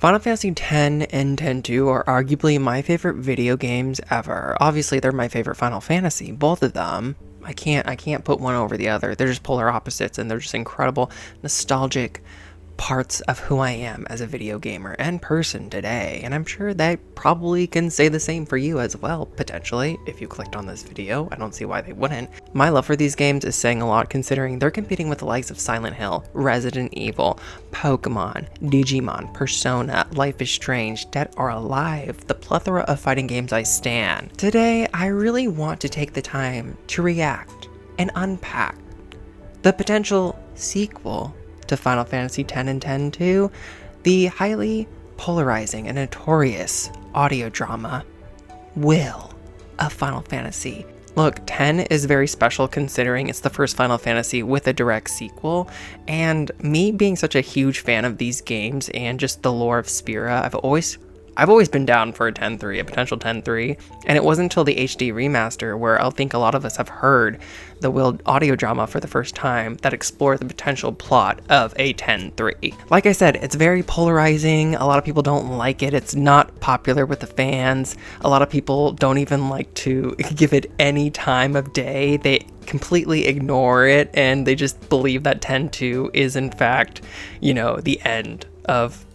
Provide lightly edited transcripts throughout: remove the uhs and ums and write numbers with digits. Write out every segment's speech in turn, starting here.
Final Fantasy X and X-2 are arguably my favorite video games ever. Obviously, they're my favorite Final Fantasy, both of them. I can't put one over the other. They're just polar opposites, and they're just incredible, nostalgic parts of who I am as a video gamer and person today. And I'm sure that probably can say the same for you as well, potentially, if you clicked on this video. I don't see why they wouldn't. My love for these games is saying a lot, considering they're competing with the likes of Silent Hill, Resident Evil, Pokemon, Digimon, Persona, Life is Strange, Dead or Alive, the plethora of fighting games I stan. Today, I really want to take the time to react and unpack the potential sequel to Final Fantasy X and X-2, the highly polarizing and notorious audio drama Will of Final Fantasy. Look, 10 is very special considering it's the first Final Fantasy with a direct sequel, and me being such a huge fan of these games and just the lore of Spira, I've always been down for a X-3, a potential X-3, and it wasn't until the HD remaster where I think a lot of us have heard the Will audio drama for the first time that explored the potential plot of a X-3. Like I said, it's very polarizing. A lot of people don't like it. It's not popular with the fans. A lot of people don't even like to give it any time of day. They completely ignore it, and they just believe that X-2 is in fact, the end of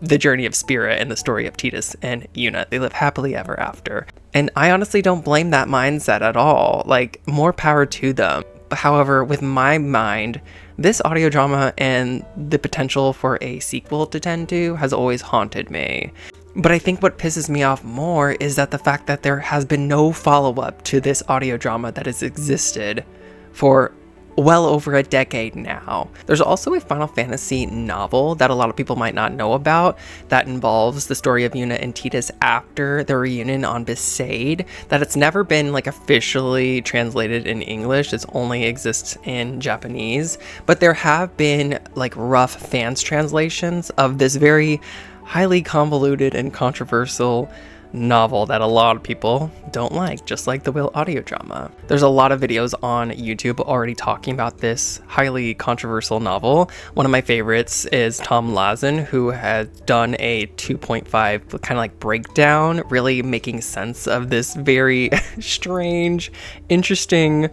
the journey of Spira and the story of Tidus and Yuna. They live happily ever after. And I honestly don't blame that mindset at all. Like, more power to them. However, with my mind, this audio drama and the potential for a sequel to X-2 has always haunted me. But I think what pisses me off more is that the fact that there has been no follow-up to this audio drama that has existed for well over a decade now. There's also a Final Fantasy novel that a lot of people might not know about that involves the story of Yuna and Tidus after their reunion on Besaid, that it's never been officially translated in English. It only exists in Japanese, but there have been rough fans translations of this very highly convoluted and controversial novel that a lot of people don't like, just like the Will audio drama. There's a lot of videos on YouTube already talking about this highly controversial novel. One of my favorites is Tom Lazen, who has done a 2.5 kind of breakdown, really making sense of this very strange, interesting,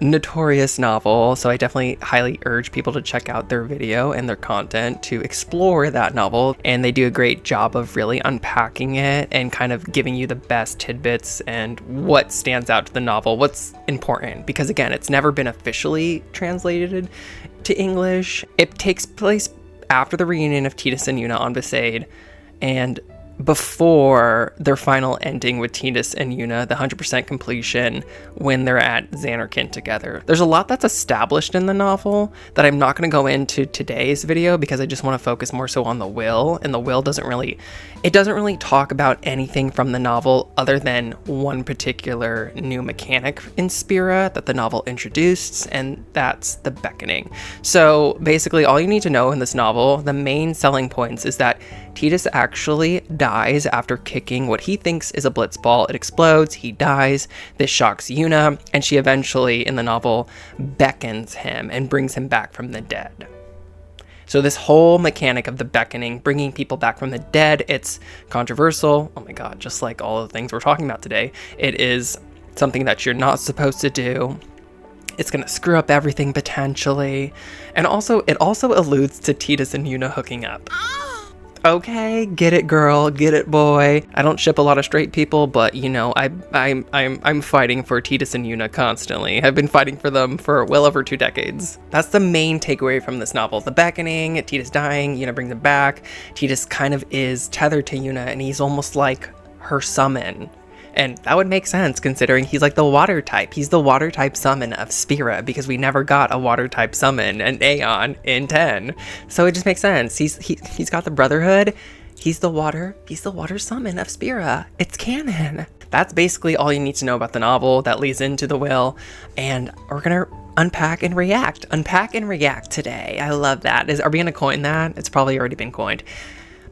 notorious novel. So I definitely highly urge people to check out their video and their content to explore that novel, and they do a great job of really unpacking it and kind of giving you the best tidbits and what stands out to the novel, what's important, because again, it's never been officially translated to English. It takes place after the reunion of Tidus and Yuna on Besaid, and before their final ending with Tidus and Yuna, the 100% completion when they're at Zanarkand together. There's a lot that's established in the novel that I'm not going to go into today's video because I just want to focus more so on the Will, and the Will doesn't really talk about anything from the novel other than one particular new mechanic in Spira that the novel introduced, and that's the beckoning. So basically all you need to know in this novel, the main selling points, is that Tidus actually dies after kicking what he thinks is a blitzball. It explodes, he dies, this shocks Yuna, and she eventually, in the novel, beckons him and brings him back from the dead. So this whole mechanic of the beckoning, bringing people back from the dead, it's controversial. Oh my god, just like all the things we're talking about today. It is something that you're not supposed to do. It's gonna screw up everything potentially. And also, it also alludes to Tidus and Yuna hooking up. Okay, get it girl, get it boy. I don't ship a lot of straight people, but I'm fighting for Tidus and Yuna constantly. I've been fighting for them for well over 2 decades. That's the main takeaway from this novel. The beckoning, Tidus dying, Yuna brings him back. Tidus kind of is tethered to Yuna, and he's almost like her summon. And that would make sense considering he's the water type. He's the water type summon of Spira, because we never got a water type summon, an Aeon, in 10. So it just makes sense. He's got the Brotherhood. He's the water summon of Spira. It's canon. That's basically all you need to know about the novel that leads into the Will. And we're gonna unpack and react today. I love that. Are we gonna coin that? It's probably already been coined.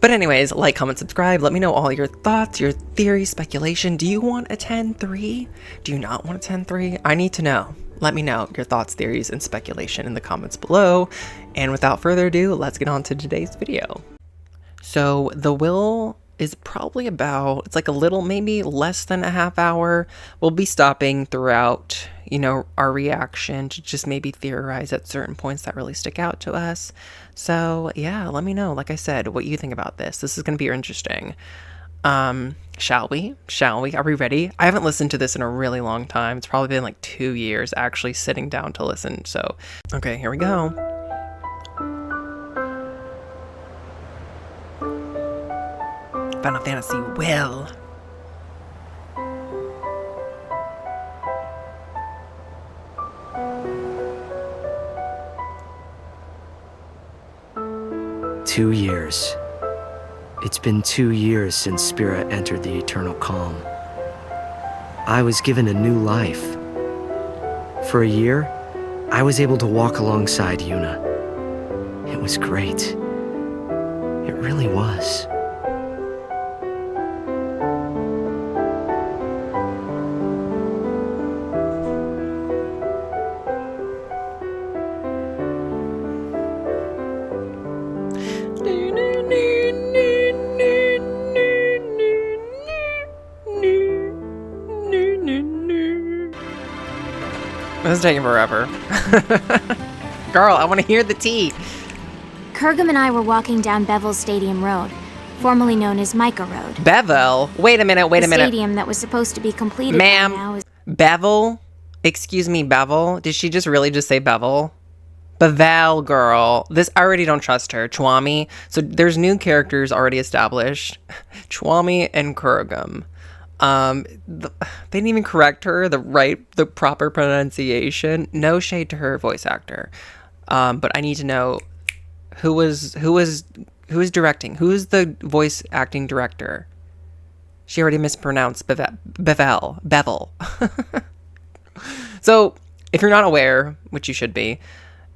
But anyways, like, comment, subscribe. Let me know all your thoughts, your theories, speculation. Do you want a X-3? Do you not want a X-3? I need to know. Let me know your thoughts, theories, and speculation in the comments below. And without further ado, let's get on to today's video. So the will is probably about, it's like a little, maybe less than a half hour. We'll be stopping throughout, our reaction to just maybe theorize at certain points that really stick out to us. So yeah, let me know, like I said, what you think about this. This is going to be interesting. Shall we? Are we ready? I haven't listened to this in a really long time. It's probably been like 2 years actually sitting down to listen. So, okay, here we go. Final Fantasy Will. Two years. It's been 2 years since Spira entered the Eternal Calm. I was given a new life. For a year, I was able to walk alongside Yuna. It was great. It really was. This is taking forever. Girl, I want to hear the tea. Kurgum and I were walking down Bevel Stadium Road, formerly known as Micah Road. Bevel? Wait a minute. The stadium that was supposed to be completed by now is... Bevel? Excuse me, Bevel? Did she really just say Bevel? Bevel, girl. I already don't trust her. Chwami. So there's new characters already established. Chwami and Kurgum. They didn't even correct her the proper pronunciation. No shade to her voice actor. But I need to know who is directing? Who is the voice acting director? She already mispronounced Bevel. So, if you're not aware, which you should be,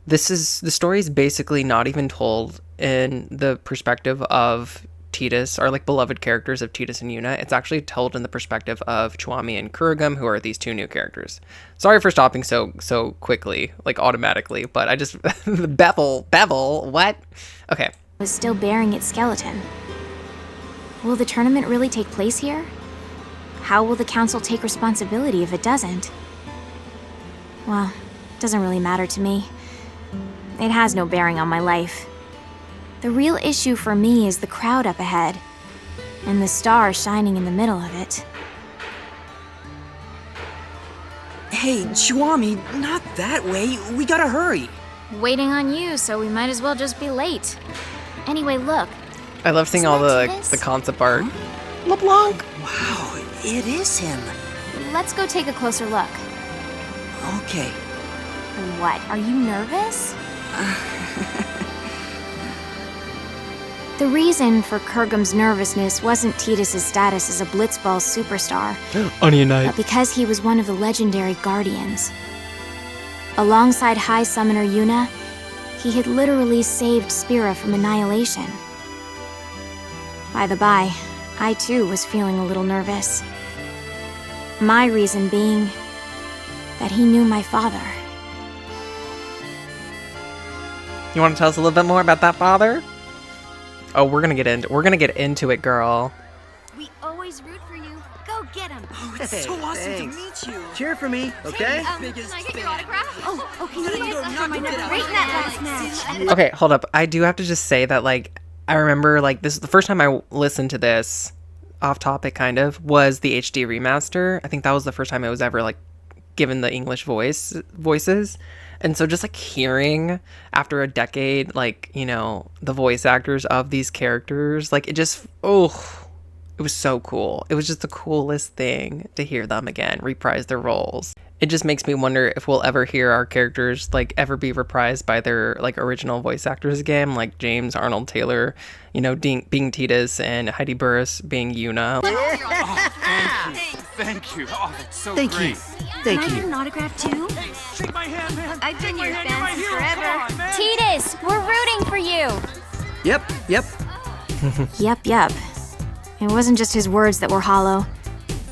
the story is basically not even told in the perspective of Tidus, or like beloved characters of Tidus and Yuna. It's actually told in the perspective of Chwami and Kurgum, who are these two new characters. Sorry for stopping so quickly, like automatically, but I just Bevel, what? Okay. Was still bearing its skeleton. Will the tournament really take place here? How will the council take responsibility if it doesn't? Well, it doesn't really matter to me. It has no bearing on my life. The real issue for me is the crowd up ahead, and the star shining in the middle of it. Hey, Chwami, not that way. We gotta hurry. Waiting on you, so we might as well just be late. Anyway, look. I love seeing all the concept art. Huh? LeBlanc! Wow, it is him. Let's go take a closer look. Okay. What, are you nervous? The reason for Kurgum's nervousness wasn't Tidus' status as a Blitzball superstar, Onion Knight. but because he was one of the legendary Guardians. Alongside High Summoner Yuna, he had literally saved Spira from annihilation. By the by, I too was feeling a little nervous. My reason being that he knew my father. You want to tell us a little bit more about that father? Oh, we're gonna get into it, girl. We always root for you. Go get him. Oh, it's so awesome thanks. to meet you. Cheer for me, okay? Can I get your autograph? Oh, can you No, guys knock my it number out. right in that last match? Okay, hold up. I do have to just say that, like, I remember, like, this is the first time I listened to this, off topic kind of, was the HD remaster. I think that was the first time it was ever, like, given the English voices. And so just, like, hearing, after a decade, like, you know, the voice actors of these characters, like, it just, it was so cool. It was just the coolest thing to hear them again, reprise their roles. It just makes me wonder if we'll ever hear our characters, like, ever be reprised by their, like, original voice actors again, like James Arnold Taylor, you know, being Tidus, and Heidi Burris being Yuna. Thank you. Oh, that's so Thank great. you. Thank Can I get you. an autograph too? Shake my hand, man. I've been your Shake my hand, fan you're my since hero. forever. Come on, man. Tidus, we're rooting for you! Yep. Yep. It wasn't just his words that were hollow.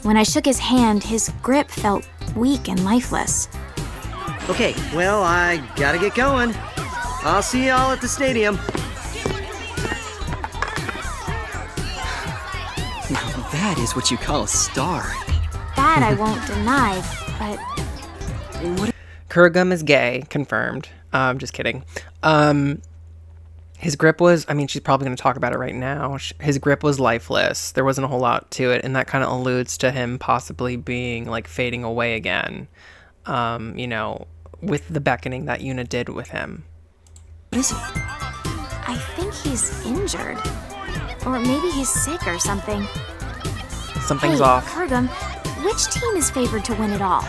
When I shook his hand, his grip felt weak and lifeless. Okay, well, I gotta get going. I'll see y'all at the stadium. Now that is what you call a star. That I won't deny, but Kurgum is gay, confirmed. Just kidding. His grip was, I mean, she's probably going to talk about it right now. His grip was lifeless. There wasn't a whole lot to it, and that kind of alludes to him possibly being, like, fading away again, you know, with the beckoning that Yuna did with him. What is it? I think he's injured. Or maybe he's sick or something. Something's Hey, off. Kurgum, which team is favored to win it all?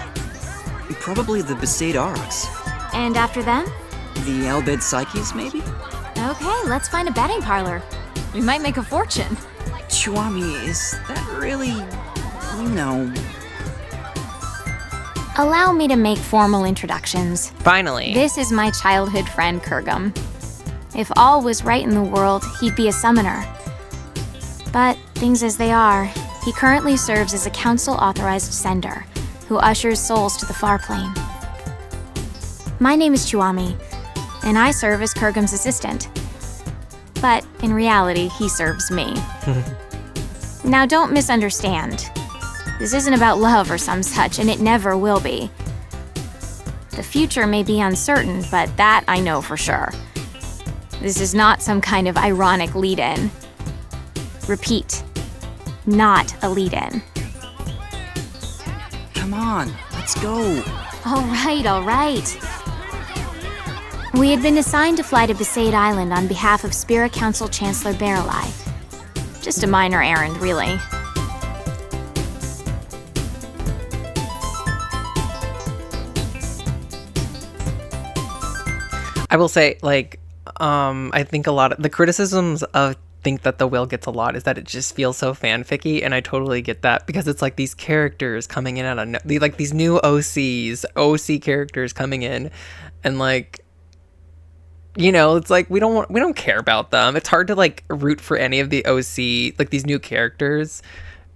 Probably the Besaid Aurochs. And after them? The Albed Psyches, maybe? Okay, let's find a betting parlor. We might make a fortune. Chuami, is that really... you know... Allow me to make formal introductions. Finally. This is my childhood friend, Kurgum. If all was right in the world, he'd be a summoner. But things as they are, he currently serves as a council-authorized sender, who ushers souls to the far plane. My name is Chuami, and I serve as Kurgum's assistant. But in reality, he serves me. Now don't misunderstand. This isn't about love or some such, and it never will be. The future may be uncertain, but that I know for sure. This is not some kind of ironic lead-in. Repeat, not a lead-in. Come on, let's go. All right. We had been assigned to fly to Besaid Island on behalf of Spirit Council Chancellor Barrelai. Just a minor errand, really. I will say, like, I think a lot of the criticisms of think that the will gets a lot is that it just feels so fanficky, and I totally get that because it's like these characters coming in out of like these new OC characters coming in, and like, you know, it's like we don't care about them. It's hard to like root for any of the OC, like these new characters,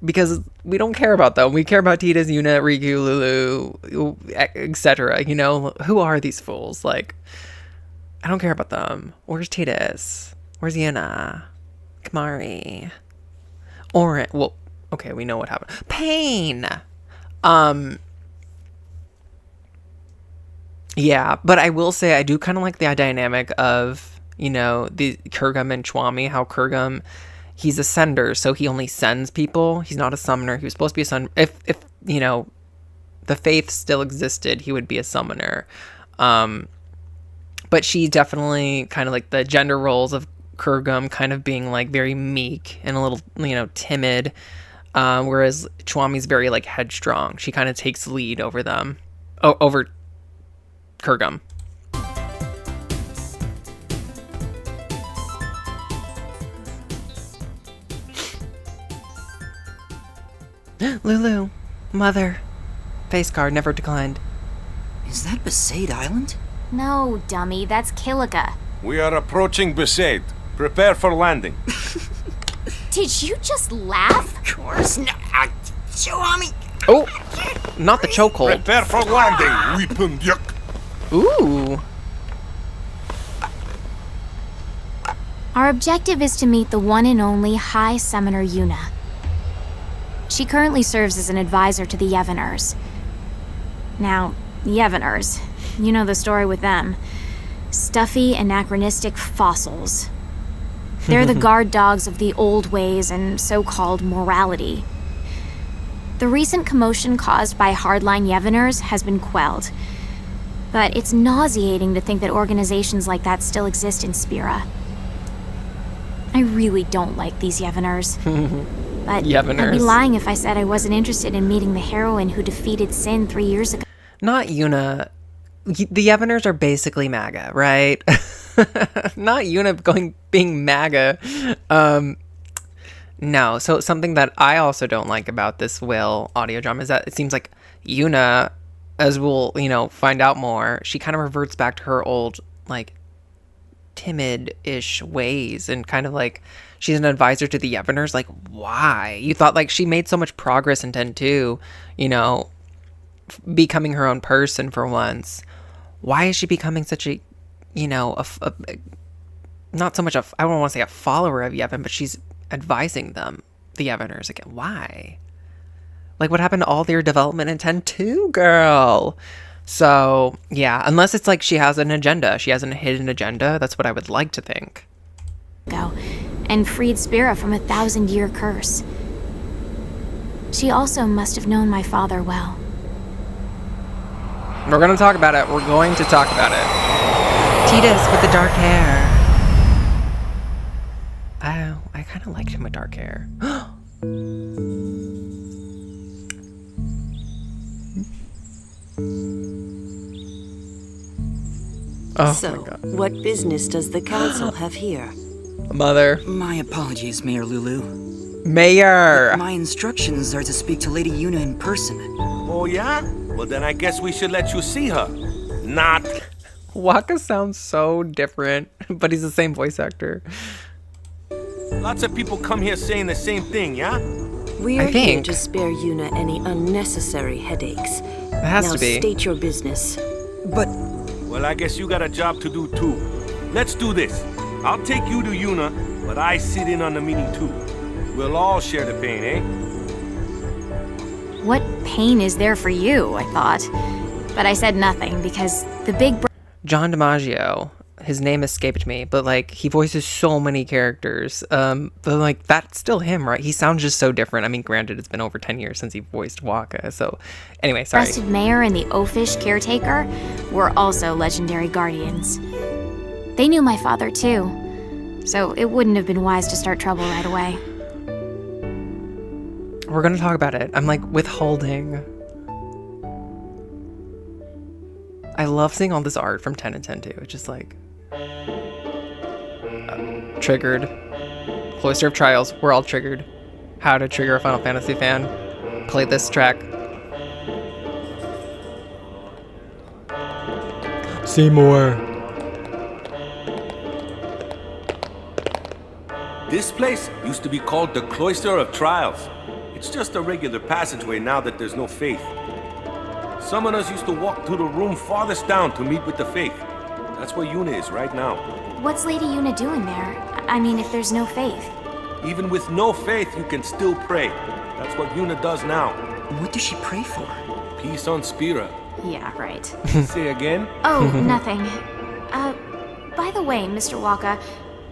because we don't care about them. We care about Tidus, Yuna, Riku, Lulu, etc. You know, who are these fools? Like, I don't care about them. Where's Tidus? Where's Yuna? Kamari? Orin? Well, okay, we know what happened. Pain! Yeah, but I will say I do kind of like the dynamic of, you know, the Kurgum and Chuami, how Kurgum, he's a sender, so he only sends people. He's not a summoner. He was supposed to be a summoner. If you know, the faith still existed, he would be a summoner. But she definitely kind of like the gender roles of Kurgum kind of being like very meek and a little, you know, timid. Whereas Chuami's very like headstrong. She kind of takes the lead over them. Over Kurgum. Lulu. Mother. Face card never declined. Is that Besaid Island? No, dummy, that's Kilika. We are approaching Besaid. Prepare for landing. Did you just laugh? Of course not. Chuami! Oh! Not the chokehold. Prepare for landing, weapon yuck. Ooh. Our objective is to meet the one and only High Summoner Yuna. She currently serves as an advisor to the Yevoners. Now, Yevoners, you know the story with them. Stuffy, anachronistic fossils. They're the guard dogs of the old ways and so-called morality. The recent commotion caused by hardline Yevoners has been quelled. But it's nauseating to think that organizations like that still exist in Spira. I really don't like these Yevoners. But Yevoners. I'd be lying if I said I wasn't interested in meeting the heroine who defeated Sin 3 years ago. Not Yuna. The Yevoners are basically MAGA, right? Not Yuna being MAGA. No. So something that I also don't like about this Will audio drama is that it seems like Yuna, as we'll, you know, find out more, she kind of reverts back to her old, like, timid-ish ways, and kind of like she's an advisor to the Yevoners. Like, why? You thought like she made so much progress in 10-2, you know, becoming her own person for once. Why is she becoming such a, you know, not so much I don't want to say a follower of Yevon, but she's advising them. the Yevoners again. Why? Like, what happened to all their development in 10-2, girl? So, yeah, unless it's like she has an agenda. She has a hidden agenda. That's what I would like to think. And freed Spira from a 1,000-year curse. She also must have known my father well. We're going to talk about it. We're going to talk about it. Tidus with the dark hair. Oh, I kind of liked him with dark hair. Oh, So, my God. what business does the council have here? Mother. My apologies, Mayor Lulu. Mayor. My instructions are to speak to Lady Yuna in person. Oh, yeah? Well, then I guess we should let you see her. Not. Waka sounds so different, but he's the same voice actor. Lots of people come here saying the same thing, yeah? We I are here think- to spare Yuna any unnecessary headaches. It has Now to be. state your business. But Well, I guess you got a job to do, too. Let's do this. I'll take you to Yuna, but I sit in on the meeting, too. We'll all share the pain, eh? What pain is there for you, I thought. But I said nothing because the big John DiMaggio. His name escaped me, but like he voices so many characters. But like that's still him, right? He sounds just so different. I mean, granted, it's been over 10 years since he voiced Waka. So, anyway, sorry. breasted mayor and the oafish caretaker were also legendary guardians. They knew my father too, so it wouldn't have been wise to start trouble right away. We're gonna talk about it. I'm like withholding. I love seeing all this art from 10 and 10 too. It's just like triggered. Cloister of Trials. We're all triggered. How to trigger a Final Fantasy fan. Play this track. Seymour. This place used to be called the Cloister of Trials. It's just a regular passageway now that there's no faith. Summoners used to walk to the room farthest down to meet with the faith. That's where Yuna is right now. What's Lady Yuna doing there? I mean, if there's no faith. Even with no faith, you can still pray. That's what Yuna does now. what does she pray for? Peace on Spira. Yeah, right. Say again? Oh, nothing. By the way, Mr. Waka,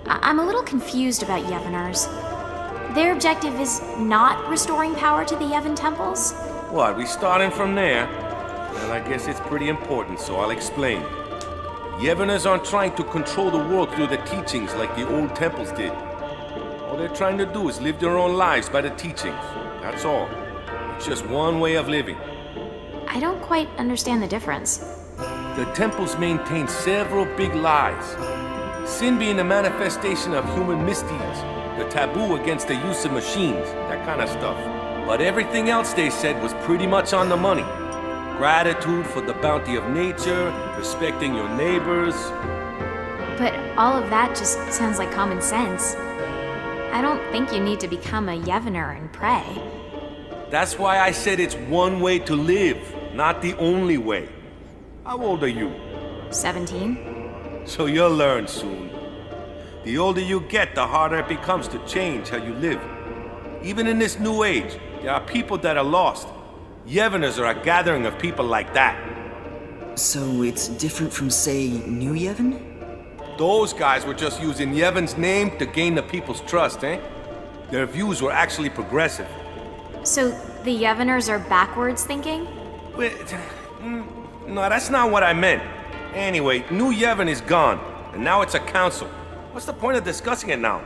I'm a little confused about Yevoners. Their objective is not restoring power to the Yevon temples? What, we starting from there? Well, I guess it's pretty important, so I'll explain. Yevoners aren't trying to control the world through the teachings like the old temples did. All they're trying to do is live their own lives by the teachings. That's all. It's just one way of living. I don't quite understand the difference. The temples maintain several big lies. Sin being a manifestation of human misdeeds, the taboo against the use of machines, that kind of stuff. But everything else they said was pretty much on the money. Gratitude for the bounty of nature, respecting your neighbors. But all of that just sounds like common sense. I don't think you need to become a Yevoner and pray. That's why I said it's one way to live, not the only way. How old are you? 17? So you'll learn soon. The older you get, the harder it becomes to change how you live. Even in this new age, there are people that are lost. Yevoners are a gathering of people like that. So it's different from, say, New Yevon? Those guys were just using Yevon's name to gain the people's trust, eh? Their views were actually progressive. So the Yevoners are backwards thinking? Wait, no, that's not what I meant. Anyway, New Yevon is gone, and now it's a council. What's the point of discussing it now?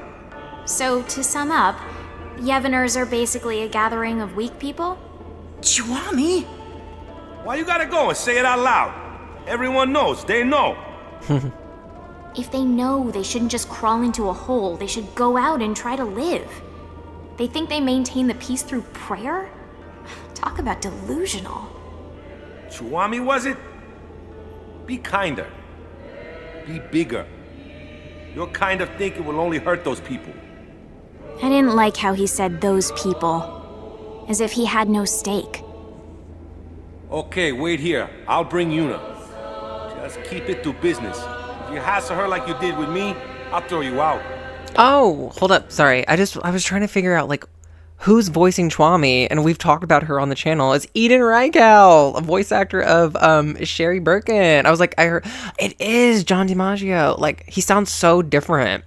So to sum up, Yevoners are basically a gathering of weak people? Chiwami? Why you gotta go and say it out loud? Everyone knows, they know. If they know they shouldn't just crawl into a hole, they should go out and try to live. They think they maintain the peace through prayer? Talk about delusional. Chiwami, was it? Be kinder. Be bigger. Your kind of thinking will only hurt those people. I didn't like how he said those people. As if he had no stake. Okay, wait here. I'll bring Yuna. Just keep it to business. If you hassle her like you did with me, I'll throw you out. Oh, hold up. Sorry. I was trying to figure out, like, who's voicing Chwami, and we've talked about her on the channel, is Eden Reichel, a voice actor of Sherry Birkin. I was like, I heard it is John DiMaggio. Like, he sounds so different.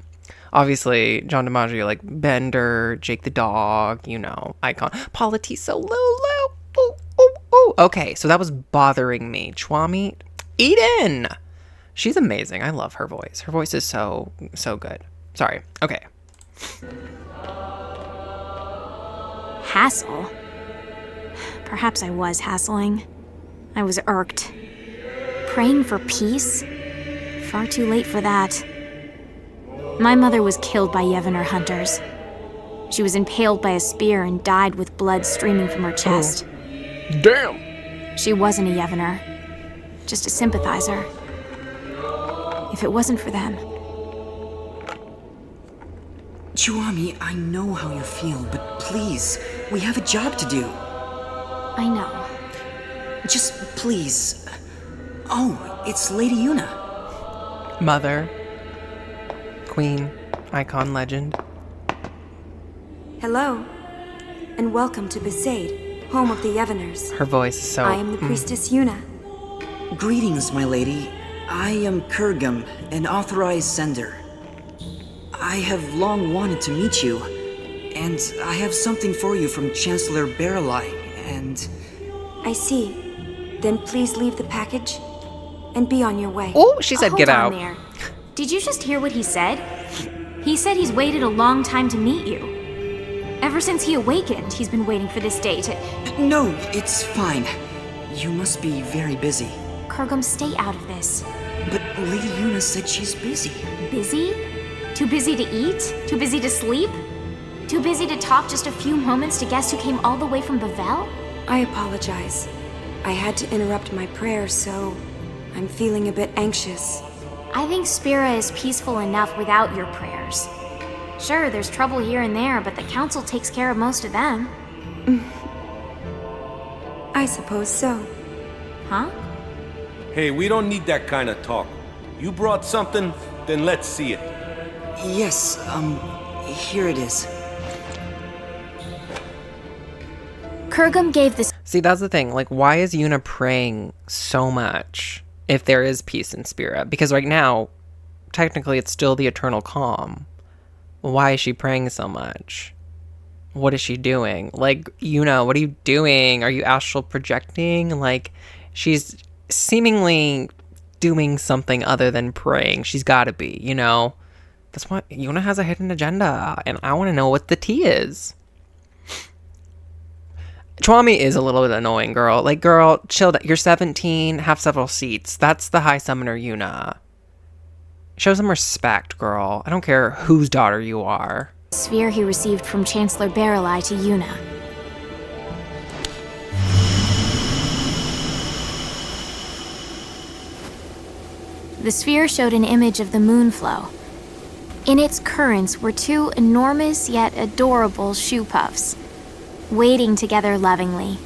Obviously, John DiMaggio, like Bender, Jake the Dog, you know, icon. Paula Tiso, Lulu. Ooh, ooh, ooh. Okay, so that was bothering me. Chwami, Eden. She's amazing. I love her voice. Her voice is so good. Sorry. Okay. Hassle? Perhaps I was hassling. I was irked. Praying for peace? Far too late for that. My mother was killed by Yevonner hunters. She was impaled by a spear and died with blood streaming from her chest. Oh. Damn! She wasn't a Yevonner, just a sympathizer. If it wasn't for them... Chwami, I know how you feel, but please, we have a job to do. I know. Just please. Oh, it's Lady Yuna. Mother. Queen. Icon. Legend. Hello, and welcome to Besaid, home of the Yevoners. Her voice is so... I am the priestess Yuna. Greetings, my lady. I am Kurgum, an authorized sender. I have long wanted to meet you, and I have something for you from Chancellor Baralai, and... I see. Then please leave the package and be on your way. Oh, she said get out. Hold on there. Did you just hear what he said? He said he's waited a long time to meet you. Ever since he awakened, he's been waiting for this day to... No, it's fine. You must be very busy. Kurgum, stay out of this. But Lady Yuna said she's busy. Busy? Too busy to eat? Too busy to sleep? Too busy to talk just a few moments to guests who came all the way from Bavel? I apologize. I had to interrupt my prayers, so I'm feeling a bit anxious. I think Spira is peaceful enough without your prayers. Sure, there's trouble here and there, but the council takes care of most of them. I suppose so. Huh? Hey, we don't need that kind of talk. You brought something? Then let's see it. Yes, here it is. Kurgum gave this... See, that's the thing. Like, why is Yuna praying so much if there is peace in Spira? Because right now, technically, it's still the eternal calm. Why is she praying so much? What is she doing? Like, Yuna, what are you doing? Are you astral projecting? Like, she's seemingly doing something other than praying. She's got to be, you know? That's why Yuna has a hidden agenda, and I want to know what the tea is. Chwami is a little bit annoying, girl. Like, girl, chill. You're 17, have several seats. That's the High Summoner Yuna. Show some respect, girl. I don't care whose daughter you are. Sphere he received from Chancellor Baralai to Yuna. The sphere showed an image of the Moonflow. In its currents were two enormous yet adorable shoe puffs, wading together lovingly,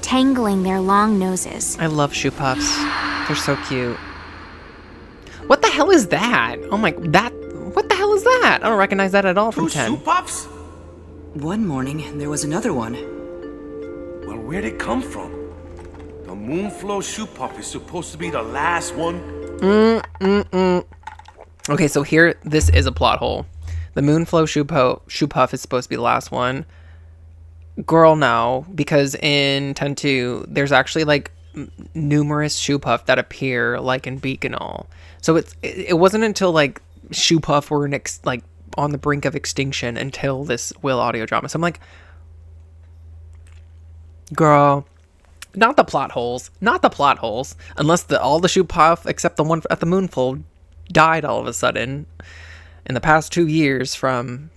tangling their long noses. I love shoe puffs. They're so cute. What the hell is that? Oh my, what the hell is that? I don't recognize that at all from 10. Shoe puffs? One morning, there was another one. Well, where'd it come from? The Moonflow shoe puff is supposed to be the last one? Okay, so here, this is a plot hole. The Moonflow shoe puff is supposed to be the last one. Girl, no, because in 10.2, there's actually, like, numerous shoe puff that appear, like, in Beaconal. So it wasn't until, like, shoe puff were, like, on the brink of extinction until this Will audio drama. So I'm like, girl, not the plot holes. Not the plot holes. Unless all the shoe puff, except the one at the Moonflow, died all of a sudden in the past 2 years from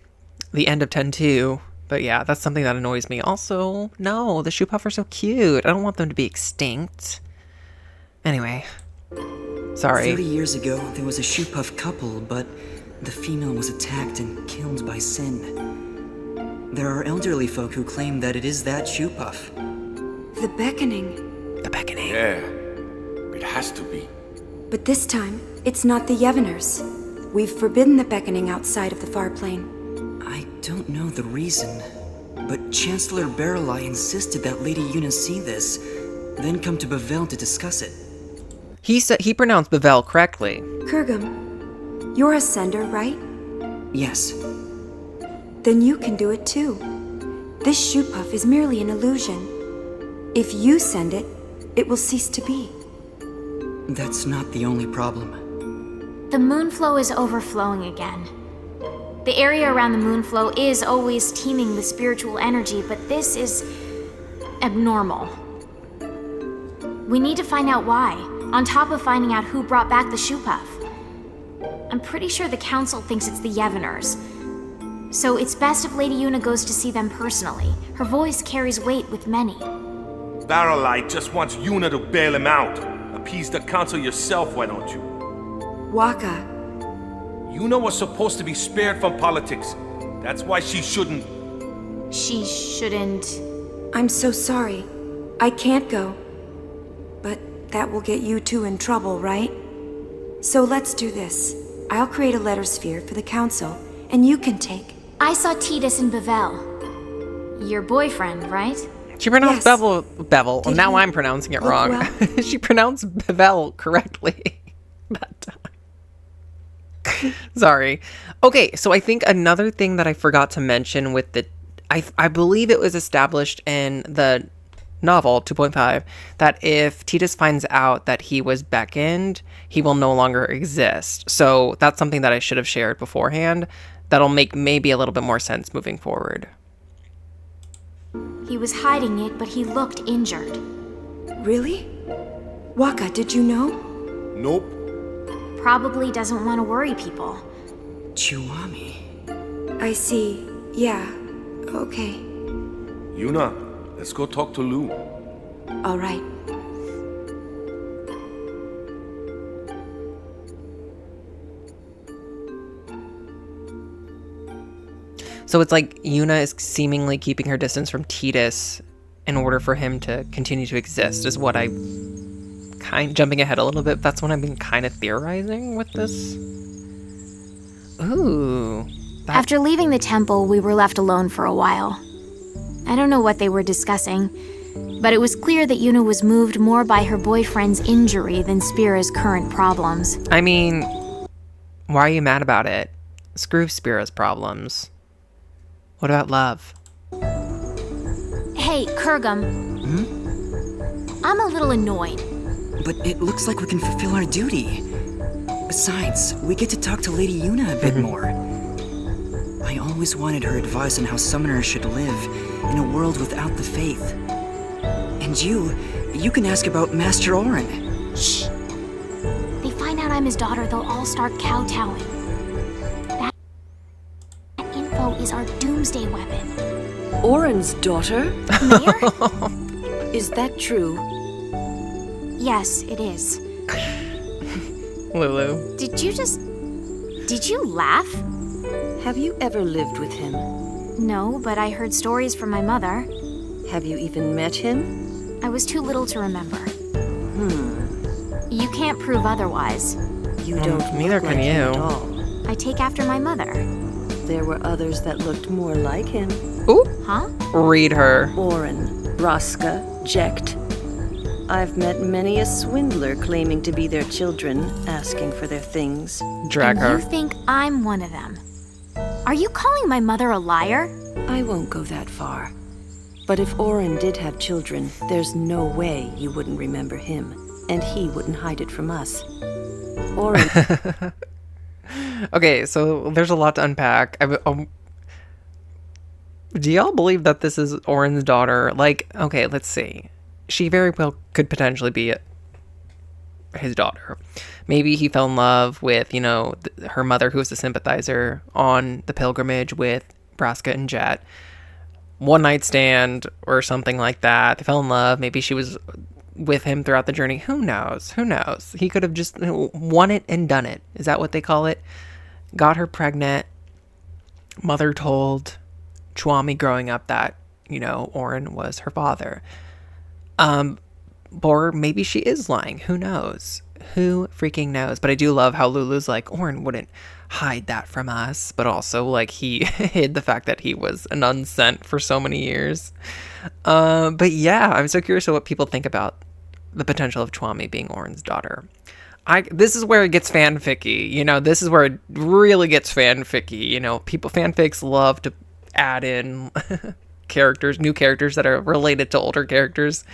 the end of 10.2. But yeah, that's something that annoys me. Also, no, the shoe puff are so cute. I don't want them to be extinct. Anyway, sorry. 30 years ago, there was a shoe puff couple, but the female was attacked and killed by Sin. There are elderly folk who claim that it is that shoe puff. The beckoning. The beckoning. Yeah, it has to be. But this time, it's not the Yevoners. We've forbidden the beckoning outside of the far plane. I don't know the reason. but Chancellor Barreleye insisted that Lady Yuna see this, then come to Bevelle to discuss it. He pronounced Bevelle correctly. Kurgum, you're a sender, right? Yes. Then you can do it too. This shoe puff is merely an illusion. If you send it, it will cease to be. That's not the only problem. The moonflow is overflowing again. The area around the moonflow is always teeming with spiritual energy, but this is abnormal. We need to find out why, on top of finding out who brought back the shoe puff. I'm pretty sure the council thinks it's the Yevoners. So it's best if Lady Yuna goes to see them personally. Her voice carries weight with many. Barreleye just wants Yuna to bail him out. Appease the council yourself, why don't you? Waka, Yuna was supposed to be spared from politics. That's why she shouldn't. She shouldn't... I'm so sorry. I can't go. But that will get you two in trouble, right? So let's do this. I'll create a letter sphere for the council, and you can take... I saw Tidus and Bevelle. Your boyfriend, right? She pronounced Yes. Bevel. Did Now he I'm pronouncing it look wrong. well? She pronounced Bevelle correctly that time. Sorry. Okay, so I think another thing that I forgot to mention with the... I believe it was established in the novel 2.5 that if Tidus finds out that he was beckoned, he will no longer exist. So that's something that I should have shared beforehand. That'll make maybe a little bit more sense moving forward. He was hiding it, but he looked injured. Really? Waka, did you know? Nope. Probably doesn't want to worry people. Chiwami. I see. Yeah. Okay. Yuna, let's go talk to Lou. All right. So it's like Yuna is seemingly keeping her distance from Tidus in order for him to continue to exist, is what I jumping ahead a little bit. That's what I've been kind of theorizing with this. Ooh. After leaving the temple, we were left alone for a while. I don't know what they were discussing, but it was clear that Yuna was moved more by her boyfriend's injury than Spira's current problems. I mean, why are you mad about it? Screw Spira's problems. What about love? Hey, Kurgum. I'm a little annoyed. But it looks like we can fulfill our duty. Besides, we get to talk to Lady Yuna a bit more. I always wanted her advice on how summoners should live in a world without the faith. And you can ask about Master Auron. Shh. They find out I'm his daughter, they'll all start kowtowing. That info is our doomsday weapon. Auron's daughter? Mayor? Is that true? Yes, it is. Lulu. Did you laugh? Have you ever lived with him? No, but I heard stories from my mother. Have you even met him? I was too little to remember. You can't prove otherwise. You don't neither look can like him you. at all. I take after my mother. There were others that looked more like him. Ooh. Huh? Read her. Auron, Raska, Jecht. I've met many a swindler claiming to be their children, asking for their things. Drag And her. you think I'm one of them. Are you calling my mother a liar? I won't go that far. But if Auron did have children, there's no way you wouldn't remember him, and he wouldn't hide it from us. Auron... Okay, so there's a lot to unpack. Do y'all believe that this is Auron's daughter? Like, okay, let's see. She very well could potentially be his daughter. Maybe he fell in love with, her mother, who was a sympathizer on the pilgrimage with Braska and Jet. One night stand or something like that. They fell in love. Maybe she was with him throughout the journey. Who knows? Who knows? He could have just won it and done it. Is that what they call it? Got her pregnant. Mother told Chiwami growing up that, Auron was her father. Or maybe she is lying. Who knows? Who freaking knows? But I do love how Lulu's like, Orin wouldn't hide that from us, but also like he hid the fact that he was an unsent for so many years. But yeah, I'm so curious what people think about the potential of Chwami being Orin's daughter. This is where it gets fanficky, you know, this is where it really gets fanficky, you know, fanfics love to add in new characters that are related to older characters.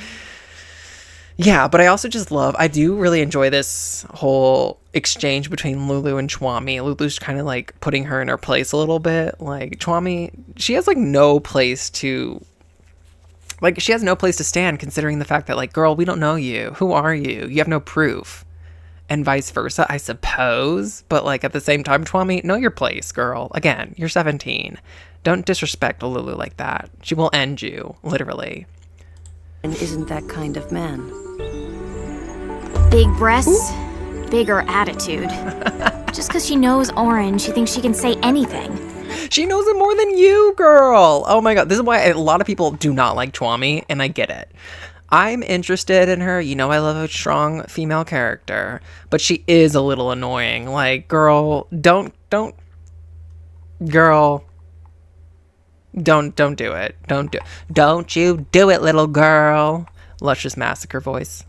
Yeah, but I also just I do really enjoy this whole exchange between Lulu and Chwami. Lulu's kind of like putting her in her place a little bit. Like Chwami, she has like no place to stand considering the fact that like, girl, we don't know you. Who are you? You have no proof. And vice versa, I suppose. But like at the same time, Chwami, know your place, girl. Again, you're 17. Don't disrespect Lulu like that. She will end you, literally. And isn't that kind of man. Big breasts, bigger attitude. Just because she knows Orin, she thinks she can say anything. She knows it more than you, girl. Oh my god, this is why a lot of people do not like Chwami, and I get it. I'm interested in her. You know, I love a strong female character, but she is a little annoying. Like, girl, don't do it. Don't you do it, little girl. Luscious Massacre voice.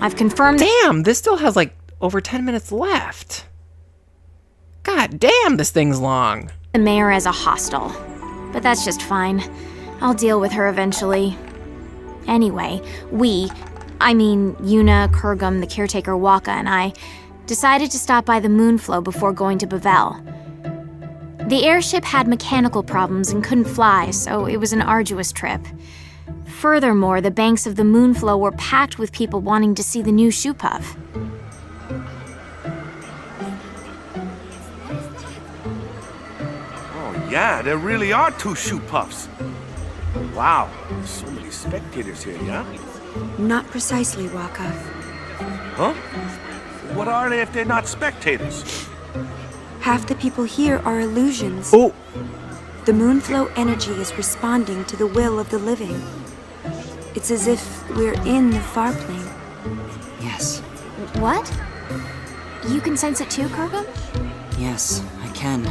I've confirmed. Damn, this still has like over 10 minutes left. God damn, this thing's long. The mayor as a hostile, but that's just fine. I'll deal with her eventually. Anyway, Yuna, Kurgum, the caretaker Waka, and I decided to stop by the Moonflow before going to Bavel. The airship had mechanical problems and couldn't fly, so it was an arduous trip. Furthermore, the banks of the Moonflow were packed with people wanting to see the new shoe puff. Oh yeah, there really are 2 shoe puffs. Wow, so many spectators here, yeah? Not precisely, Waka. Huh? What are they if they're not spectators? Half the people here are illusions. Oh! The Moonflow energy is responding to the will of the living. It's as if we're in the far plane. Yes, What? You can sense it too, Kurgum? yes, I can.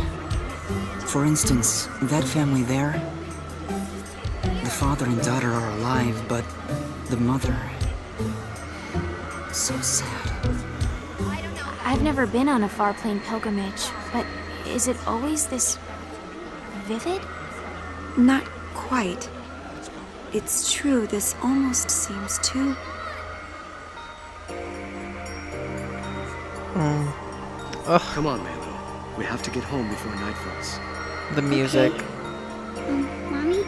For instance, that family there, the father and daughter are alive, but the mother... so sad. I've never been on a far plane pilgrimage, but is it always this vivid? Not quite. It's true, this almost seems too... Come on, Mando. We have to get home before night falls. The music. Mommy?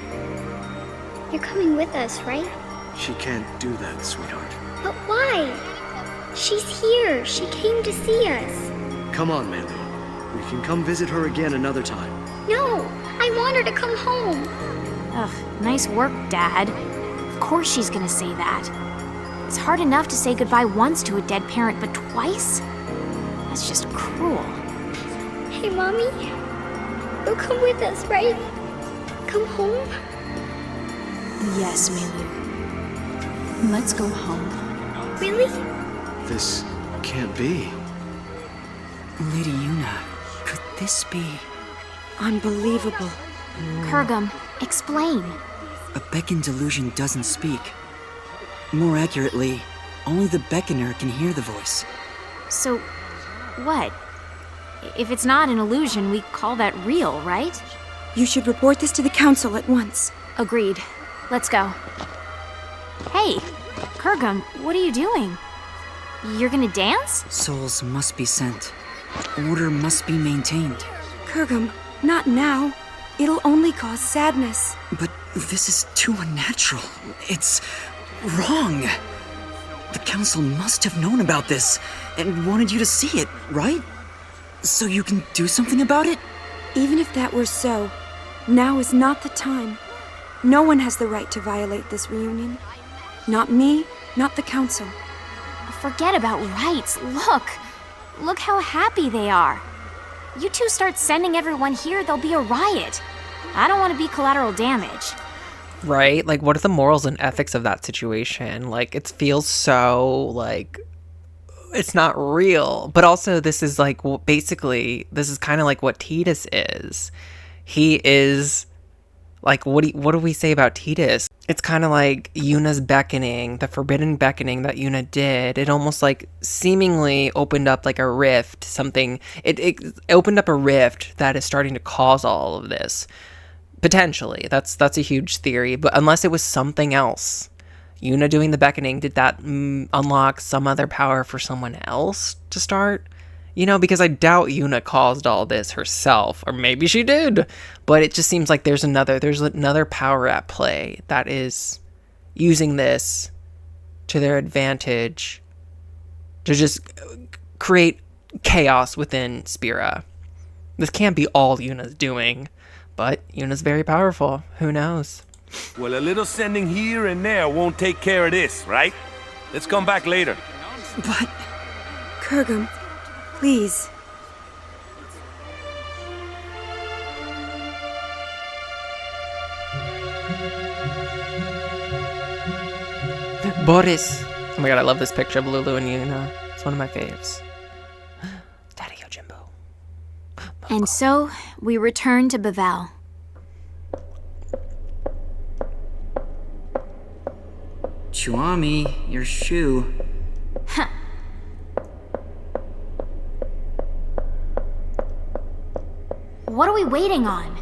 You're coming with us, right? She can't do that, sweetheart. But why? She's here. She came to see us. Come on, Mando. We can come visit her again another time. No, I want her to come home. Ugh, nice work, Dad. Of course she's gonna say that. It's hard enough to say goodbye once to a dead parent, but twice? That's just cruel. Hey, Mommy. You'll come with us, right? Come home? Yes, Milu. Let's go home. Really? This can't be. Lady Yuna, could this be... unbelievable. Kurgum, explain. A beckon delusion doesn't speak. More accurately, only the beckoner can hear the voice. So, what? If it's not an illusion, we call that real, right? You should report this to the council at once. Agreed. Let's go. Hey, Kurgum, what are you doing? You're gonna dance? Souls must be sent. Order must be maintained. Kurgum, not now. It'll only cause sadness. But this is too unnatural. It's wrong. The council must have known about this and wanted you to see it, right? So you can do something about it? Even if that were so, now is not the time. No one has the right to violate this reunion. Not me, not the council. Forget about rights. Look how happy they are. You two start sending everyone here, there'll be a riot. I don't want to be collateral damage. Right? Like, what are the morals and ethics of that situation? Like, it feels so, like, it's not real. But also, this is like, well, basically, this is kind of like what Tidus is. He is like, what do we say about Tidus? It's kind of like Yuna's beckoning, the forbidden beckoning that Yuna did. It almost like seemingly opened up like a rift, something. It opened up a rift that is starting to cause all of this. Potentially, that's a huge theory. But unless it was something else, Yuna doing the beckoning, did that unlock some other power for someone else to start? You know, because I doubt Yuna caused all this herself, or maybe she did. But it just seems like there's another power at play that is using this to their advantage to just create chaos within Spira. This can't be all Yuna's doing, but Yuna's very powerful. Who knows? Well, a little sending here and there won't take care of this, right? Let's come back later. But... Kurgum, please. Boris. Oh my god, I love this picture of Lulu and Yuna. It's one of my faves. Daddy Yojimbo. And so, we return to Bevelle. Chuami, your shoe. Huh. What are we waiting on?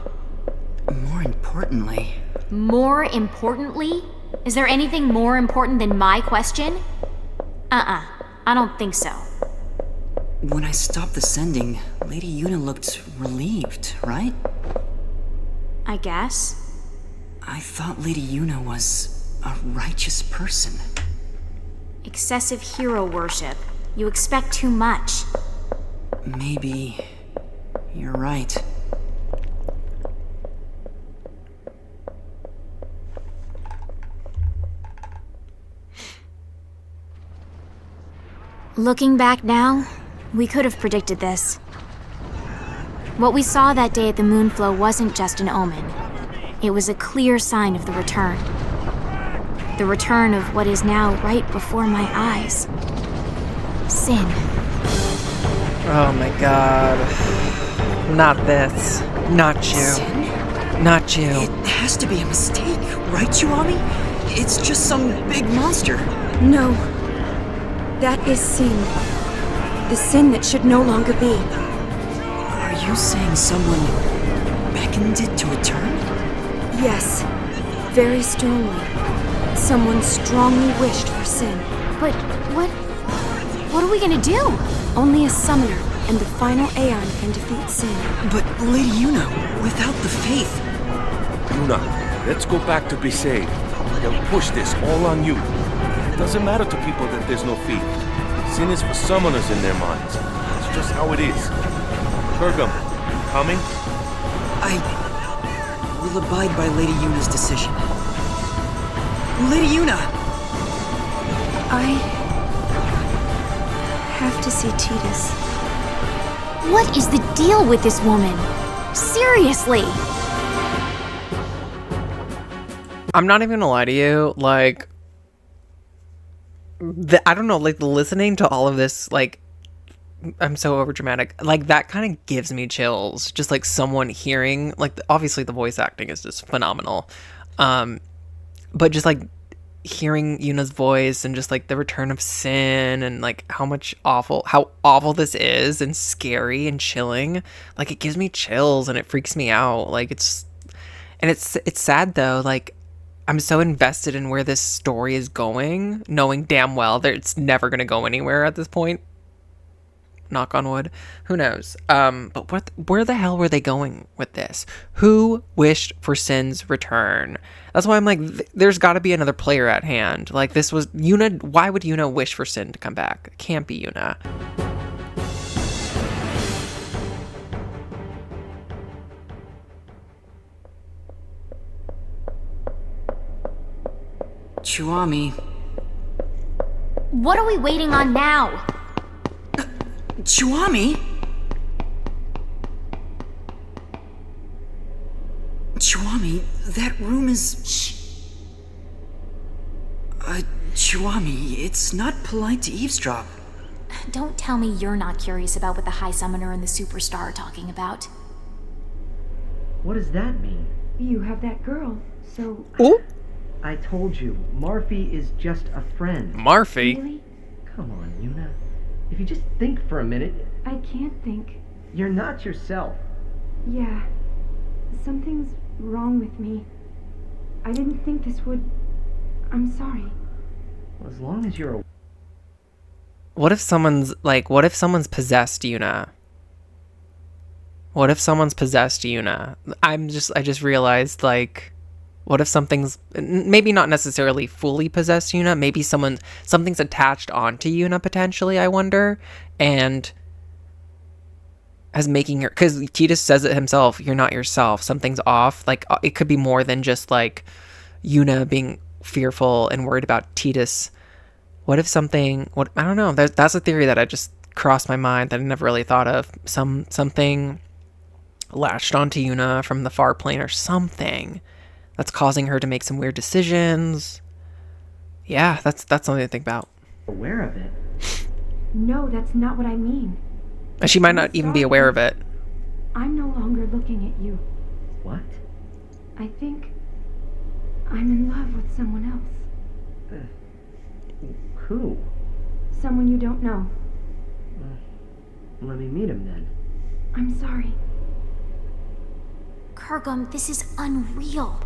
More importantly... More importantly? Is there anything more important than my question? I don't think so. When I stopped the sending, Lady Yuna looked relieved, right? I guess. I thought Lady Yuna was a righteous person. Excessive hero worship. You expect too much. Maybe you're right. Looking back now, we could have predicted this. What we saw that day at the Moonflow wasn't just an omen. It was a clear sign of the return. The return of what is now right before my eyes. Sin. Oh my god. Not this. Not you. Sin? Not you. It has to be a mistake, right, Chuami? It's just some big monster. No. That is sin. The sin that should no longer be. Are you saying someone beckoned it to return? Yes. Very strongly. Someone strongly wished for sin. But what are we gonna do? Only a summoner and the final Aeon can defeat sin. But Lady Yuna, without the faith... Yuna, let's go back to Besaid. They'll push this all on you. It doesn't matter to people that there's no faith. Sin is for summoners in their minds. It's just how it is. Kurgum, you coming? I will abide by Lady Yuna's decision. Lady Yuna! I have to see Tidus. What is the deal with this woman? Seriously! I'm not even gonna lie to you, like... I don't know, like, listening to all of this, like... I'm so overdramatic. Like, that kind of gives me chills. Just, like, someone hearing... Like, obviously the voice acting is just phenomenal. But just, like, hearing Yuna's voice and just, like, the return of sin and, like, how awful this is and scary and chilling. Like, it gives me chills and it freaks me out. Like, it's sad, though. Like, I'm so invested in where this story is going, knowing damn well that it's never going to go anywhere at this point. Knock on wood. Who knows? But where the hell were they going with this? Who wished for Sin's return? That's why I'm like, there's got to be another player at hand. Like, this was Yuna. Why would Yuna wish for Sin to come back? It can't be Yuna. Chuami. What are we waiting on now? Chuami? Chuami, that room is... Shh. Chuami, it's not polite to eavesdrop. Don't tell me you're not curious about what the High Summoner and the Superstar are talking about. What does that mean? You have that girl, so... Ooh, I told you, Marfi is just a friend. Marfi. Really? Come on, Yuna. If you just think for a minute, I can't think. you're not yourself. Yeah. Something's wrong with me. I didn't think this would... I'm sorry. Well, as long as you're What if someone's possessed Yuna? What if someone's possessed Yuna? I just realized, like, what if something's maybe not necessarily fully possessed Yuna? Maybe something's attached onto Yuna potentially, I wonder, and as making her, because Tidus says it himself, you're not yourself, something's off. Like, it could be more than just like Yuna being fearful and worried about Tidus. What if I don't know, that's a theory that I just crossed my mind that I never really thought of. Something latched onto Yuna from the far plane or something that's causing her to make some weird decisions. Yeah, that's something to think about. aware of it. No, that's not what I mean. And she might not even be aware of it. I'm no longer looking at you. What? I think I'm in love with someone else. Who? Someone you don't know. Let me meet him then. I'm sorry. Kurgum, this is unreal.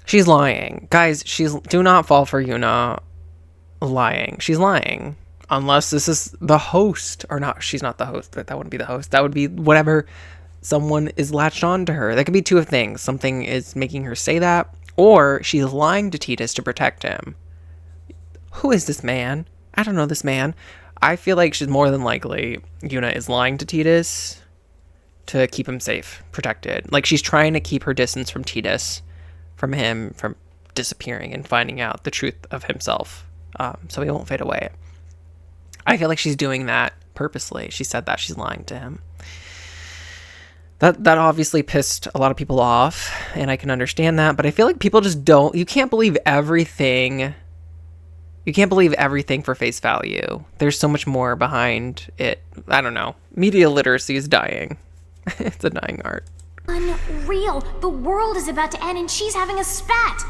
She's lying. Guys, do not fall for Yuna lying. She's lying. Unless this is the host. Or not, she's not the host. That wouldn't be the host. That would be whatever someone is latched on to her. That could be two things. Something is making her say that, or she's lying to Tidus to protect him. Who is this man? I don't know this man. I feel like she's more than likely Yuna is lying to Tidus to keep him safe, protected. Like, she's trying to keep her distance from Tidus, from him, from disappearing and finding out the truth of himself, so he won't fade away. I feel like she's doing that purposely. She said that she's lying to him. That obviously pissed a lot of people off, and I can understand that, but I feel like people just don't... You can't believe everything... You can't believe everything for face value. There's so much more behind it. I don't know. Media literacy is dying. It's a dying art. Unreal. The world is about to end and she's having a spat.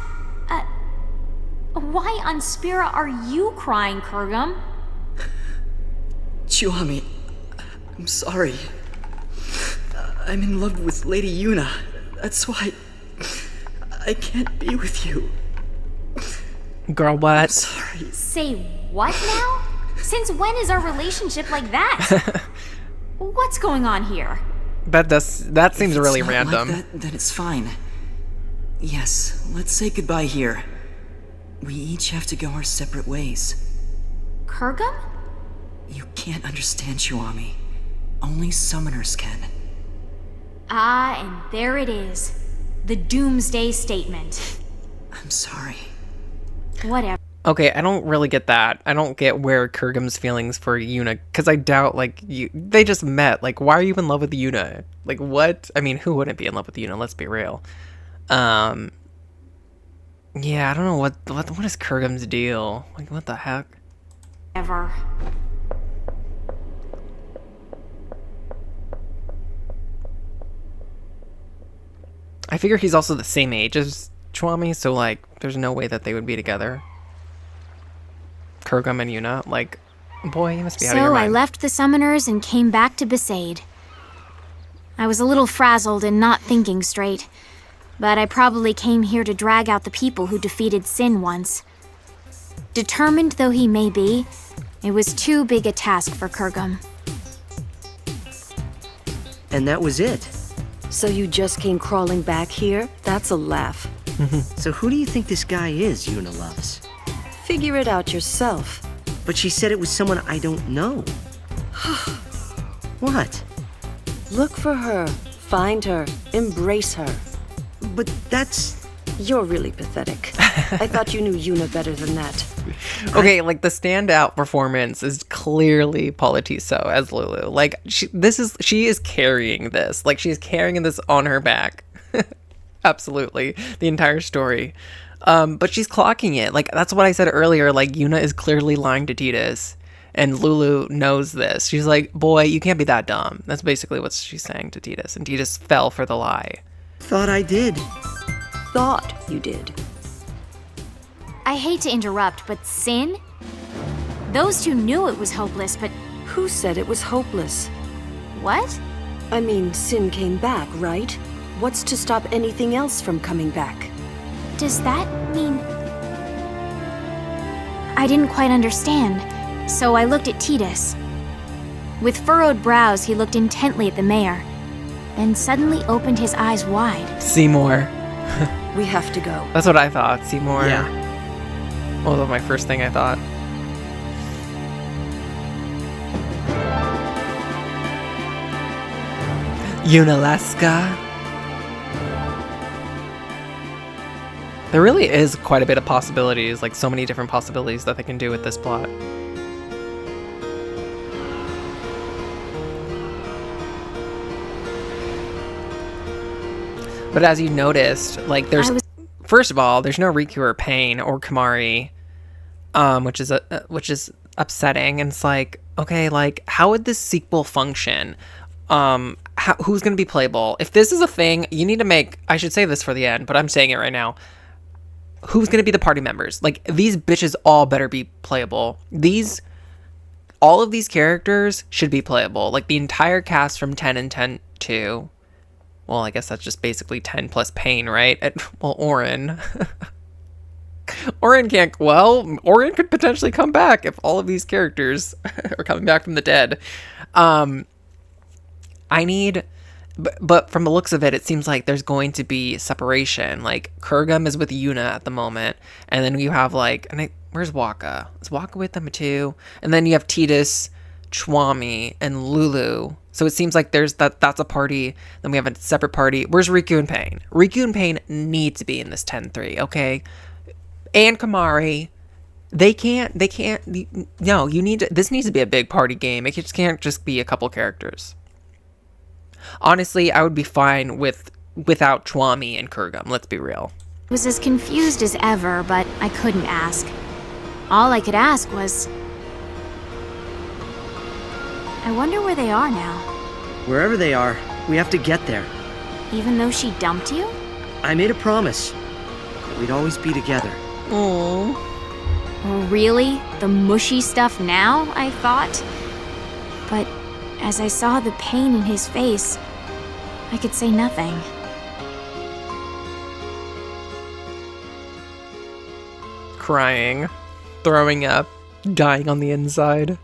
Why on Spira are you crying, Kurgum? Chuami, I'm sorry. I'm in love with Lady Yuna. That's why I can't be with you. Girl, what? Sorry. Say what now? Since when is our relationship like that? What's going on here? That seems really If it's not random. like that, then it's fine. Yes, let's say goodbye here. We each have to go our separate ways. Kurgum? You can't understand, Chuami. Only summoners can. Ah, and there it is. The Doomsday Statement. I'm sorry. Whatever. Okay, I don't really get that. I don't get where Kurgum's feelings for Yuna, because I doubt, like, they just met. Like, why are you in love with Yuna? Like, what? I mean, who wouldn't be in love with Yuna? Let's be real. Yeah, I don't know what is Kurgum's deal? Like, what the heck? Ever. I figure he's also the same age as Chuami, so, like, there's no way that they would be together. Kurgum and Yuna, like, boy, you must be out of your So mind. I left the summoners and came back to Besaid. I was a little frazzled and not thinking straight, but I probably came here to drag out the people who defeated Sin once. Determined though he may be, it was too big a task for Kurgum. And that was it. So you just came crawling back here? That's a laugh. So who do you think this guy is Yuna loves? Figure it out yourself. But she said it was someone I don't know. What? Look for her, find her, embrace her. But that's... You're really pathetic. I thought you knew Yuna better than that. Okay, like, the standout performance is clearly Paula Tiso as Lulu. Like, she is carrying this. Like, she's carrying this on her back. Absolutely. The entire story. But she's clocking it. Like, that's what I said earlier. Like, Yuna is clearly lying to Tidus. And Lulu knows this. She's like, boy, you can't be that dumb. That's basically what she's saying to Tidus. And Tidus fell for the lie. Thought I did. Thought you did. I hate to interrupt, but Sin? Those two knew it was hopeless, but Who said it was hopeless? what? I mean, Sin came back, right? What's to stop anything else from coming back? Does that mean... I didn't quite understand, so I looked at Tidus. With furrowed brows, he looked intently at the mayor, then suddenly opened his eyes wide. Seymour. We have to go. That's what I thought, Seymour. Yeah. Well, that was my first thing I thought. Yunalesca. There really is quite a bit of possibilities, like so many different possibilities that they can do with this plot. But as you noticed, like there's first of all, there's no Riku or Pain or Kamari, which is upsetting. And it's like, okay, like how would this sequel function? Who's going to be playable? If this is a thing, you need to make, I should say this for the end, but I'm saying it right now. Who's going to be the party members? Like, these bitches all better be playable. All of these characters should be playable. Like, the entire cast from 10 and 10-2. Well, I guess that's just basically 10 plus Pain, right? Well, Auron. Auron could potentially come back if all of these characters are coming back from the dead. But from the looks of it, it seems like there's going to be separation. Like, Kurgum is with Yuna at the moment, and then you have, like, where's Waka? Is Waka with them too? And then you have Tidus, Chwami, and Lulu. So it seems like that's a party. Then we have a separate party. Where's Riku and Pain? Riku and Pain need to be in this 10-3, okay? And Kamari. They can't, no, this needs to be a big party game. It just can't just be a couple characters. Honestly, I would be fine without Chwami and Kurgum, let's be real. I was as confused as ever, but I couldn't ask. All I could ask was... I wonder where they are now. Wherever they are, we have to get there. Even though she dumped you? I made a promise that we'd always be together. Aww. Really? The mushy stuff now, I thought? But as I saw the pain in his face, I could say nothing. Crying, throwing up, dying on the inside.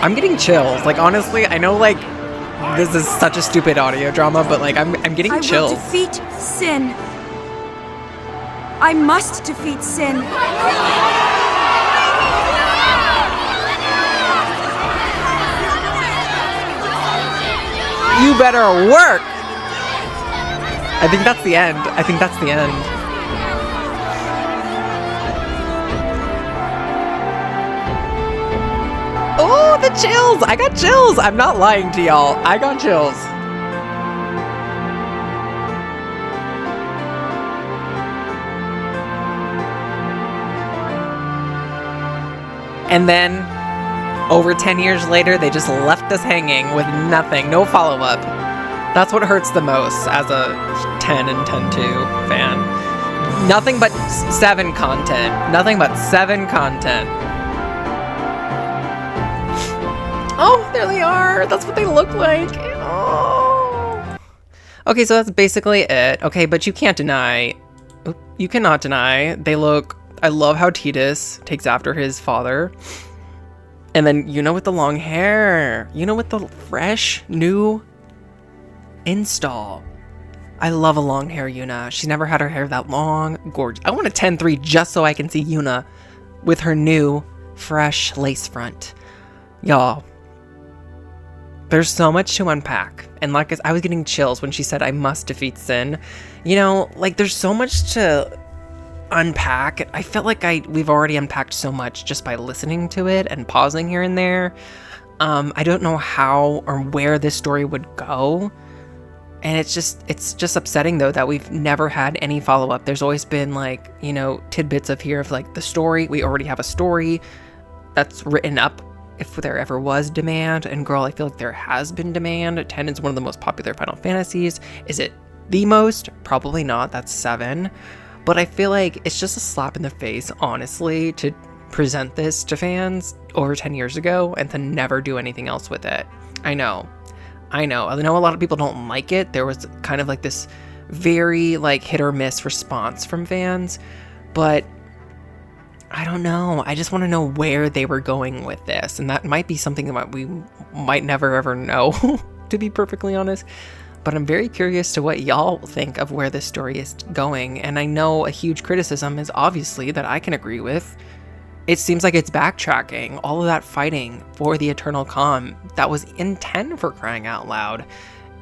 I'm getting chills. Like, honestly, I know, like, this is such a stupid audio drama, but, like, I'm getting chills. I will defeat Sin. I must defeat Sin. You better work! I think that's the end. Oh, the chills! I got chills! I'm not lying to y'all. I got chills. And then, over 10 years later, they just left us hanging with nothing, no follow-up. That's what hurts the most as a 10 and 10-2 fan. Nothing but 7 content. Nothing but 7 content. Oh, there they are. That's what they look like. Oh. Okay, so that's basically it. Okay, but you can't deny. You cannot deny. They look... I love how Tidus takes after his father. And then Yuna with the long hair. Yuna with the fresh, new install. I love a long hair Yuna. She's never had her hair that long. Gorgeous. I want a 10-3 just so I can see Yuna with her new, fresh lace front. Y'all. There's so much to unpack. And like I was getting chills when she said, I must defeat Sin. You know, like there's so much to unpack. I felt like we've already unpacked so much just by listening to it and pausing here and there. I don't know how or where this story would go. And it's just upsetting though that we've never had any follow-up. There's always been like, you know, tidbits of here of like the story. We already have a story that's written up if there ever was demand. And girl, I feel like there has been demand. 10 is one of the most popular Final Fantasies. Is it the most? Probably not. That's 7. But I feel like it's just a slap in the face, honestly, to present this to fans over 10 years ago and to never do anything else with it. I know a lot of people don't like it. There was kind of like this very like hit or miss response from fans, but I don't know. I just want to know where they were going with this, and that might be something that we might never ever know, to be perfectly honest. But I'm very curious to what y'all think of where this story is going. And I know a huge criticism is obviously that I can agree with. It seems like it's backtracking. All of that fighting for the Eternal Calm that was in 10, for crying out loud.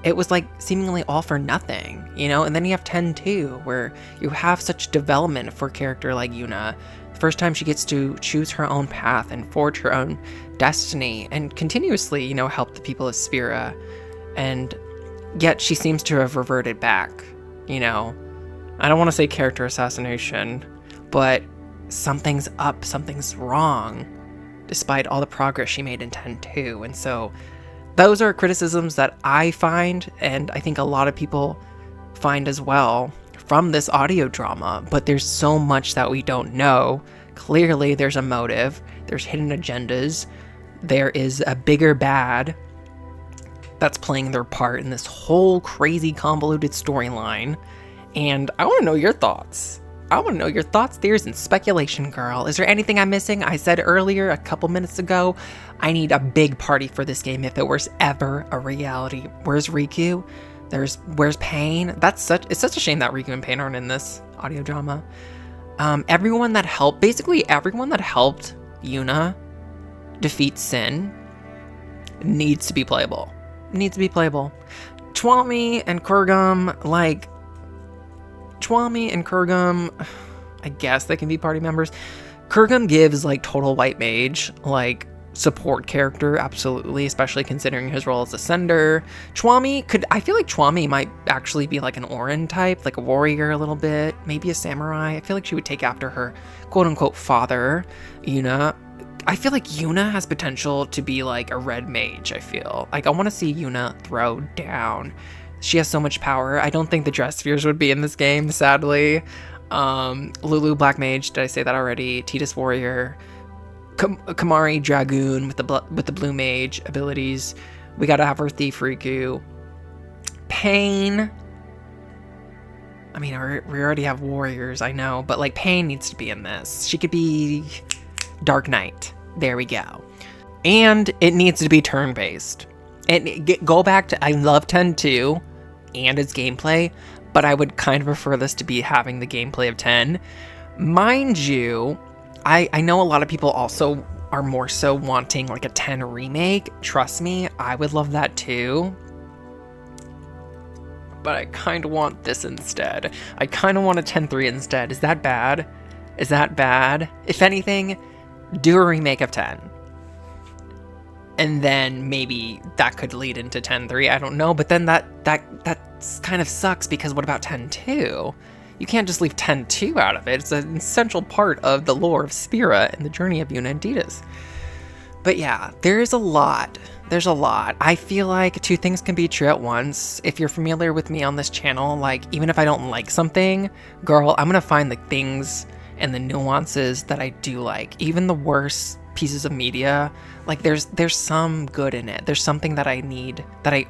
It was like seemingly all for nothing, you know? And then you have 10 too, where you have such development for a character like Yuna. The first time she gets to choose her own path and forge her own destiny and continuously, you know, help the people of Spira. And yet she seems to have reverted back, you know? I don't want to say character assassination, but something's up, something's wrong, despite all the progress she made in 10-2. And so those are criticisms that I find, and I think a lot of people find as well from this audio drama. But there's so much that we don't know. Clearly there's a motive, there's hidden agendas, there is a bigger bad that's playing their part in this whole crazy convoluted storyline. And I want to know your thoughts. I want to know your thoughts, theories, and speculation, girl. Is there anything I'm missing? I said earlier, a couple minutes ago, I need a big party for this game if it was ever a reality. Where's Riku? Where's Pain? It's such a shame that Riku and Pain aren't in this audio drama. Everyone that helped Yuna defeat Sin needs to be playable. Chwami and Kurgum, I guess they can be party members. Kurgum gives like total white mage, like support character, absolutely, especially considering his role as a sender. I feel like Chwami might actually be like an Orin type, like a warrior a little bit, maybe a samurai. I feel like she would take after her quote unquote father, Yuna. I feel like Yuna has potential to be like a red mage. I feel like I want to see Yuna throw down. She has so much power. I don't think the Dress Spheres would be in this game, sadly. Lulu Black Mage, did I say that already? Tidus Warrior, Kamari Dragoon with the Blue Mage abilities. We gotta have her Thief Riku. Pain. I mean, we already have warriors, I know, but like Pain needs to be in this. She could be Dark Knight. There we go. And it needs to be turn-based. And go back to, I love 10-2 and its gameplay, but I would kind of prefer this to be having the gameplay of 10. Mind you, I know a lot of people also are more so wanting like a 10 remake. Trust me, I would love that too. But I kind of want this instead. I kind of want a 10-3 instead. Is that bad? If anything, do a remake of 10. And then maybe that could lead into 10-3, I don't know, but then that kind of sucks, because what about 10-2? You can't just leave 10-2 out of it. It's an essential part of the lore of Spira and the journey of Yuna and Tidus. But yeah, there's a lot. I feel like two things can be true at once. If you're familiar with me on this channel, like, even if I don't like something, girl, I'm gonna find the things and the nuances that I do like. Even the worst pieces of media, like there's some good in it. There's something that I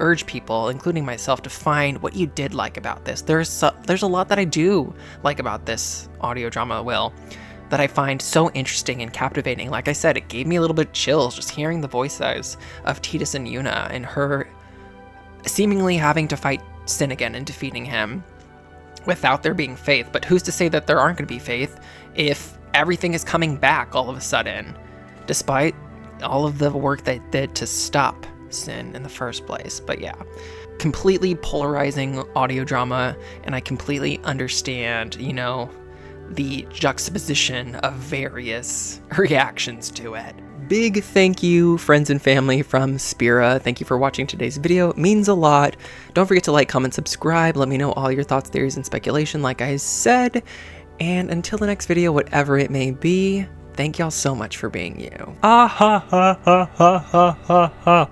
urge people, including myself, to find what you did like about this. There's a lot that I do like about this audio drama, that I find so interesting and captivating. Like I said, it gave me a little bit of chills just hearing the voices of Tidus and Yuna and her seemingly having to fight Sin again and defeating him without there being faith. But who's to say that there aren't going to be faith if everything is coming back all of a sudden, despite all of the work they did to stop Sin in the first place. But yeah, completely polarizing audio drama, and I completely understand, the juxtaposition of various reactions to it. big thank you, friends and family from Spira. Thank you for watching today's video. It means a lot. Don't forget to like, comment, subscribe. Let me know all your thoughts, theories, and speculation like I said. And until the next video, whatever it may be, thank y'all so much for being you. Ah ha ha ha ha ha ha.